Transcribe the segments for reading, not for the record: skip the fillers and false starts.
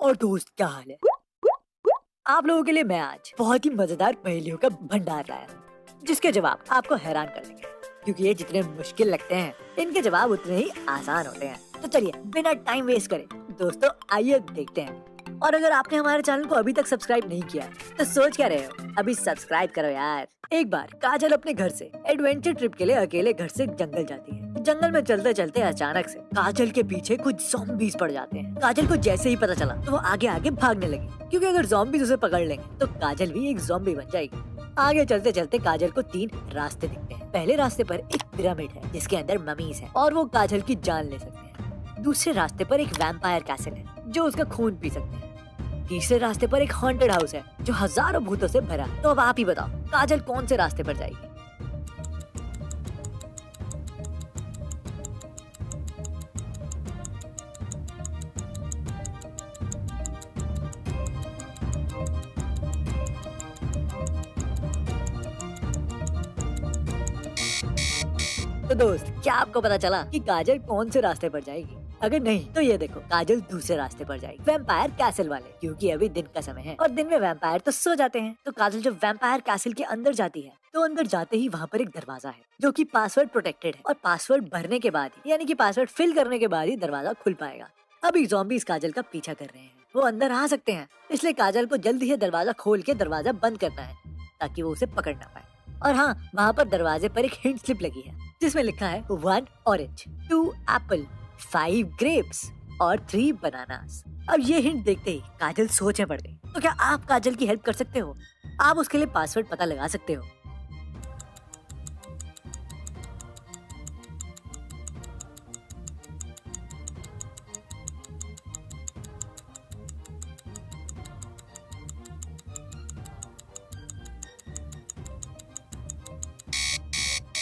और दोस्त क्या हाल है? आप लोगों के लिए मैं आज बहुत ही मजेदार पहेलियों का भंडार लाया हूँ, जिसके जवाब आपको हैरान कर देंगे, क्योंकि ये जितने मुश्किल लगते हैं इनके जवाब उतने ही आसान होते हैं। तो चलिए बिना टाइम वेस्ट करे दोस्तों आइए देखते हैं। और अगर आपने हमारे चैनल को अभी तक सब्सक्राइब नहीं किया तो सोच क्या रहे हो, अभी सब्सक्राइब करो यार। एक बार काजल अपने घर से एडवेंचर ट्रिप के लिए अकेले घर से जंगल जाती है। जंगल में चलते चलते अचानक से काजल के पीछे कुछ ज़ॉम्बीज़ पड़ जाते हैं। काजल को जैसे ही पता चला तो वो आगे आगे भागने लगी, क्योंकि अगर ज़ॉम्बीज़ उसे पकड़ लेंगे तो काजल भी एक ज़ॉम्बी बन जाएगी। आगे चलते चलते काजल को 3 रास्ते दिखते हैं। पहले रास्ते पर एक पिरामिड है जिसके अंदर ममीज हैं और वो काजल की जान ले सकते हैं। दूसरे रास्ते पर एक वैम्पायर कैसल है जो उसका खून पी सकते हैं। तीसरे रास्ते पर एक हॉन्टेड हाउस है जो हजारों भूतों से भरा। तो अब आप ही बताओ काजल कौन से रास्ते पर जाएगी? तो दोस्त क्या आपको पता चला कि काजल कौन से रास्ते पर जाएगी? अगर नहीं तो ये देखो काजल दूसरे रास्ते पर जाएगी, वैम्पायर कैसल वाले, क्योंकि अभी दिन का समय है और दिन में वैम्पायर तो सो जाते हैं। तो काजल जब वैम्पायर कैसल के अंदर जाती है तो अंदर जाते ही वहाँ पर एक दरवाजा है जो कि पासवर्ड प्रोटेक्टेड है, और पासवर्ड भरने के बाद यानी कि पासवर्ड फिल करने के बाद ही दरवाजा खुल पाएगा। अभी ज़ॉम्बीज़ काजल का पीछा कर रहे हैं, वो अंदर आ सकते हैं, इसलिए काजल को जल्दी ही दरवाजा खोल के दरवाजा बंद करना है ताकि वो उसे पकड़ ना पाए। और हाँ, वहाँ पर दरवाजे पर एक हिंट स्लिप लगी है जिसमें लिखा है 1 ऑरेंज, 2 एप्पल, 5 ग्रेप्स और 3 बनानास। अब ये हिंट देखते ही काजल सोच में पड़ गई। तो क्या आप काजल की हेल्प कर सकते हो? आप उसके लिए पासवर्ड पता लगा सकते हो।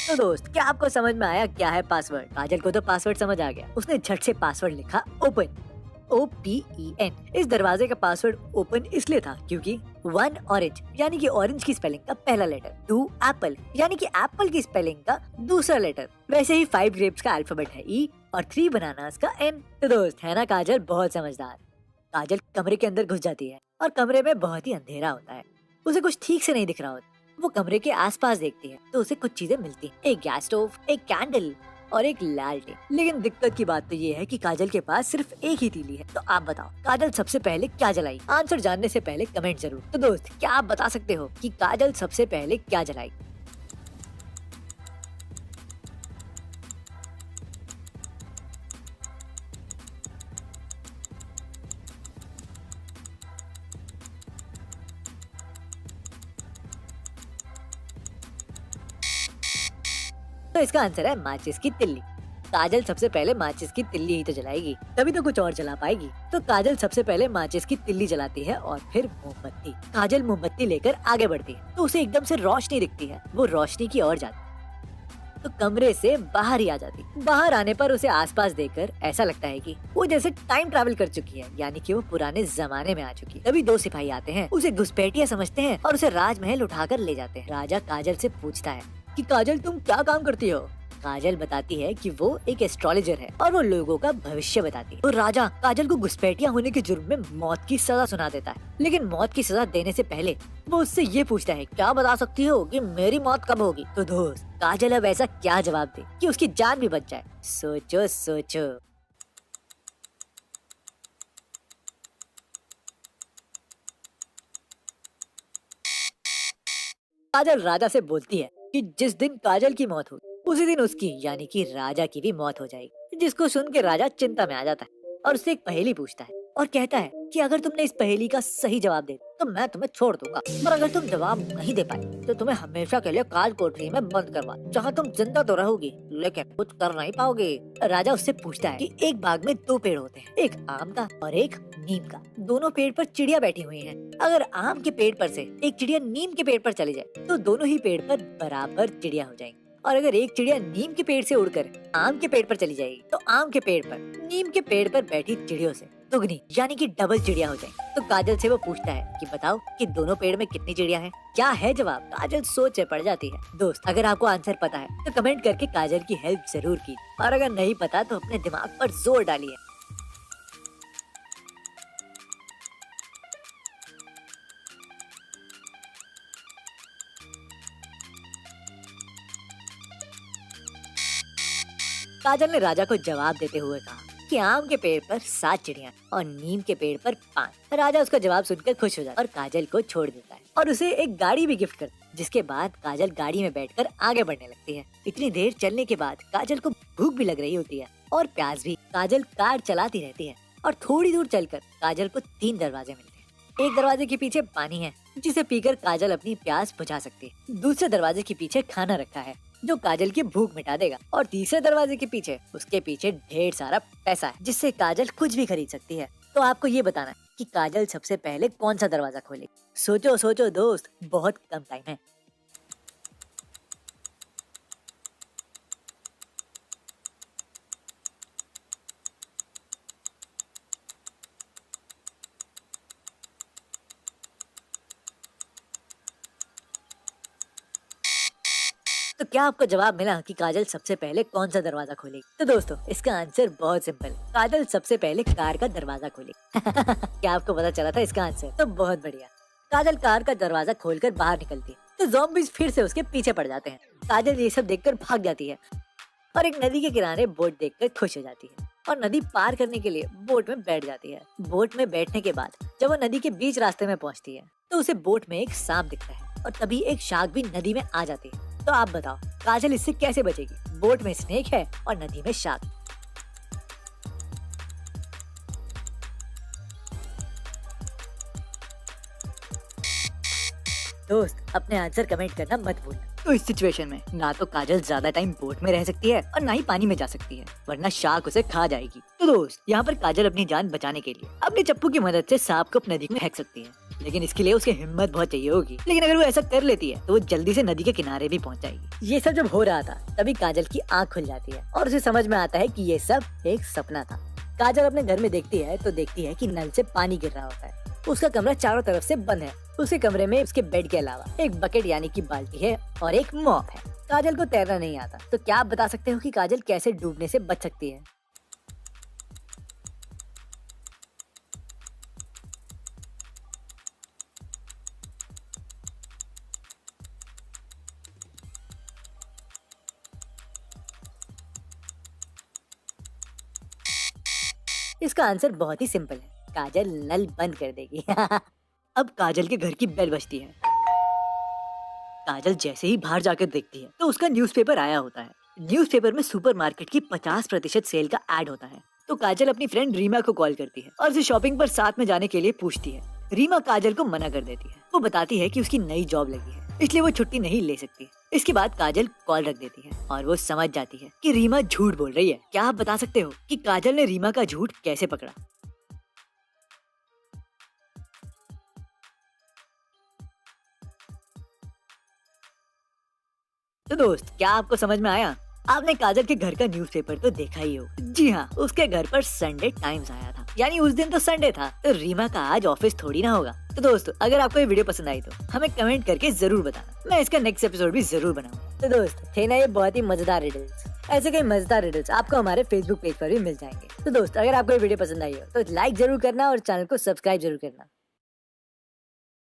तो दोस्त क्या आपको समझ में आया क्या है पासवर्ड? काजल को तो पासवर्ड समझ आ गया, उसने झट से पासवर्ड लिखा ओपन, OPEN। इस दरवाजे का पासवर्ड ओपन इसलिए था क्योंकि 1 ऑरेंज यानी कि ऑरेंज की स्पेलिंग का पहला लेटर, 2 एप्पल यानी कि एप्पल की स्पेलिंग का दूसरा लेटर, वैसे ही 5 ग्रेप्स का अल्फाबेट है E और 3 बनानास का N। तो दोस्त है ना काजल बहुत समझदार। काजल कमरे के अंदर घुस जाती है और कमरे में बहुत ही अंधेरा होता है, उसे कुछ ठीक से नहीं दिख रहा होता। वो कमरे के आसपास देखती है तो उसे कुछ चीजें मिलती हैं, एक गैस स्टोव, एक कैंडल और एक लालटेन। लेकिन दिक्कत की बात तो ये है कि काजल के पास सिर्फ एक ही तीली है। तो आप बताओ काजल सबसे पहले क्या जलाई? आंसर जानने से पहले कमेंट जरूर। तो दोस्त क्या आप बता सकते हो कि काजल सबसे पहले क्या जलाई? तो इसका आंसर है माचिस की तिल्ली। काजल सबसे पहले माचिस की तिल्ली ही तो जलाएगी, तभी तो कुछ और जला पाएगी। तो काजल सबसे पहले माचिस की तिल्ली जलाती है और फिर मोमबत्ती। काजल मोमबत्ती लेकर आगे बढ़ती है तो उसे एकदम से रोशनी दिखती है, वो रोशनी की ओर जाती है तो कमरे से बाहर ही आ जाती। बाहर आने पर उसे आसपास देखकर ऐसा लगता है कि वो जैसे टाइम ट्रैवल कर चुकी है, यानी कि वो पुराने जमाने में आ चुकी है। तभी 2 सिपाही आते हैं, उसे घुसपैठिया समझते हैं और उसे राजमहल उठाकर ले जाते हैं। राजा काजल से पूछता है कि काजल तुम क्या काम करती हो? काजल बताती है कि वो एक एस्ट्रोलॉजर है और वो लोगों का भविष्य बताती है। तो राजा काजल को घुसपैठिया होने के जुर्म में मौत की सजा सुना देता है, लेकिन मौत की सजा देने से पहले वो उससे ये पूछता है क्या बता सकती हो कि मेरी मौत कब होगी? तो दोस्त काजल अब ऐसा क्या जवाब दे कि उसकी जान भी बच जाए? सोचो सोचो। काजल राजा से बोलती है कि जिस दिन काजल की मौत हो उसी दिन उसकी यानी कि राजा की भी मौत हो जाएगी। जिसको सुन के राजा चिंता में आ जाता है और उससे एक पहेली पूछता है और कहता है कि अगर तुमने इस पहेली का सही जवाब दे तो मैं तुम्हें छोड़ दूंगा, पर अगर तुम जवाब नहीं दे पाए तो तुम्हें हमेशा के लिए काल कोठरी में बंद करवा, जहाँ तुम जिंदा तो रहोगी लेकिन कुछ कर नहीं पाओगे। राजा उससे पूछता है कि एक बाग में 2 पेड़ होते हैं, एक आम का और एक नीम का। दोनों पेड़ पर चिड़िया बैठी हुई है। अगर आम के पेड़ पर से एक चिड़िया नीम के पेड़ पर चली जाए तो दोनों ही पेड़ पर बराबर चिड़िया हो जाएंगी, और अगर एक चिड़िया नीम के पेड़ से उड़कर आम के पेड़ पर चली जाएगी तो आम के पेड़ पर नीम के पेड़ पर बैठी चिड़ियों से दुगनी यानी कि डबल चिड़िया हो जाएगी। तो काजल से वो पूछता है कि बताओ कि दोनों पेड़ में कितनी चिड़िया हैं? क्या है जवाब? काजल सोच में पड़ जाती है। दोस्त अगर आपको आंसर पता है तो कमेंट करके काजल की हेल्प जरूर की, और अगर नहीं पता तो अपने दिमाग पर जोर डालिए। काजल ने राजा को जवाब देते हुए कहा कि आम के पेड़ पर 7 चिड़िया और नीम के पेड़ पर 5। राजा उसका जवाब सुनकर खुश हो जाता है और काजल को छोड़ देता है और उसे एक गाड़ी भी गिफ्ट करता है। जिसके बाद काजल गाड़ी में बैठकर आगे बढ़ने लगती है। इतनी देर चलने के बाद काजल को भूख भी लग रही होती है और प्यास भी। काजल कार चलाती रहती है और थोड़ी दूर चलकर काजल को 3 दरवाजे मिलते हैं। एक दरवाजे के पीछे पानी है जिसे पीकर काजल अपनी प्यास बुझा सकती है। दूसरे दरवाजे के पीछे खाना रखा है जो काजल की भूख मिटा देगा और तीसरे दरवाजे के पीछे उसके पीछे ढेर सारा पैसा है जिससे काजल कुछ भी खरीद सकती है। तो आपको ये बताना है कि काजल सबसे पहले कौन सा दरवाजा खोलेगी। सोचो सोचो दोस्त, बहुत कम टाइम है। तो क्या आपको जवाब मिला कि काजल सबसे पहले कौन सा दरवाजा खोलेगी? तो दोस्तों इसका आंसर बहुत सिंपल है, काजल सबसे पहले कार का दरवाजा खोलेगी। क्या आपको पता चला था इसका आंसर? तो बहुत बढ़िया। काजल कार का दरवाजा खोलकर बाहर निकलती है तो ज़ॉम्बीज़ फिर से उसके पीछे पड़ जाते हैं। काजल ये सब देखकर भाग जाती है और एक नदी के किनारे बोट देखकर खुश हो जाती है और नदी पार करने के लिए बोट में बैठ जाती है। बोट में बैठने के बाद जब वो नदी के बीच रास्ते में पहुंचती है तो उसे बोट में एक सांप दिखता है और तभी एक शार्क भी नदी में आ जाती है। तो आप बताओ काजल इससे कैसे बचेगी? बोट में स्नेक है और नदी में शार्क। दोस्त अपने आंसर कमेंट करना मत भूलना। तो इस सिचुएशन में ना तो काजल ज्यादा टाइम बोट में रह सकती है और ना ही पानी में जा सकती है, वरना शार्क उसे खा जाएगी। तो दोस्त यहाँ पर काजल अपनी जान बचाने के लिए अपने चप्पू की मदद से सांप को नदी में फेंक सकती है, लेकिन इसके लिए उसकी हिम्मत बहुत चाहिए होगी। लेकिन अगर वो ऐसा कर लेती है तो वो जल्दी से नदी के किनारे भी पहुंच जाएगी। ये सब जब हो रहा था तभी काजल की आंख खुल जाती है और उसे समझ में आता है कि ये सब एक सपना था। काजल अपने घर में देखती है तो देखती है कि नल से पानी गिर रहा होता है। उसका कमरा चारों तरफ से बंद है। उसके कमरे में उसके बेड के अलावा एक बकेट यानी कि बाल्टी है और एक मॉप है। काजल को तैरना नहीं आता, तो क्या आप बता सकते हो कि काजल कैसे डूबने से बच सकती है? इसका आंसर बहुत ही सिंपल है, काजल नल बंद कर देगी। अब काजल के घर की बेल बजती है। काजल जैसे ही बाहर जाकर देखती है तो उसका न्यूज़पेपर आया होता है। न्यूज़पेपर में सुपरमार्केट की 50% सेल का ऐड होता है। तो काजल अपनी फ्रेंड रीमा को कॉल करती है और उसे शॉपिंग पर साथ में जाने के लिए पूछती है। रीमा काजल को मना कर देती है। वो बताती है कि उसकी नई जॉब लगी है इसलिए वो छुट्टी नहीं ले सकती। इसके बाद काजल कॉल रख देती है और वो समझ जाती है कि रीमा झूठ बोल रही है। क्या आप बता सकते हो कि काजल ने रीमा का झूठ कैसे पकड़ा? तो दोस्त क्या आपको समझ में आया? आपने काजल के घर का न्यूज़पेपर तो देखा ही हो। जी हाँ, उसके घर पर संडे टाइम्स आया था, यानी उस दिन तो संडे था, तो रीमा का आज ऑफिस थोड़ी ना होगा। तो दोस्तों अगर आपको ये वीडियो पसंद आई तो हमें कमेंट करके जरूर बताना, मैं इसका नेक्स्ट एपिसोड भी जरूर बनाऊंगा। तो दोस्त थे ना ये बहुत ही मजेदार रिडल्स। ऐसे कई मजेदार रिडल्स आपको हमारे फेसबुक पेज पर भी मिल जाएंगे। तो दोस्त अगर आपको ये वीडियो पसंद आई हो तो लाइक जरूर करना और चैनल को सब्सक्राइब जरूर करना।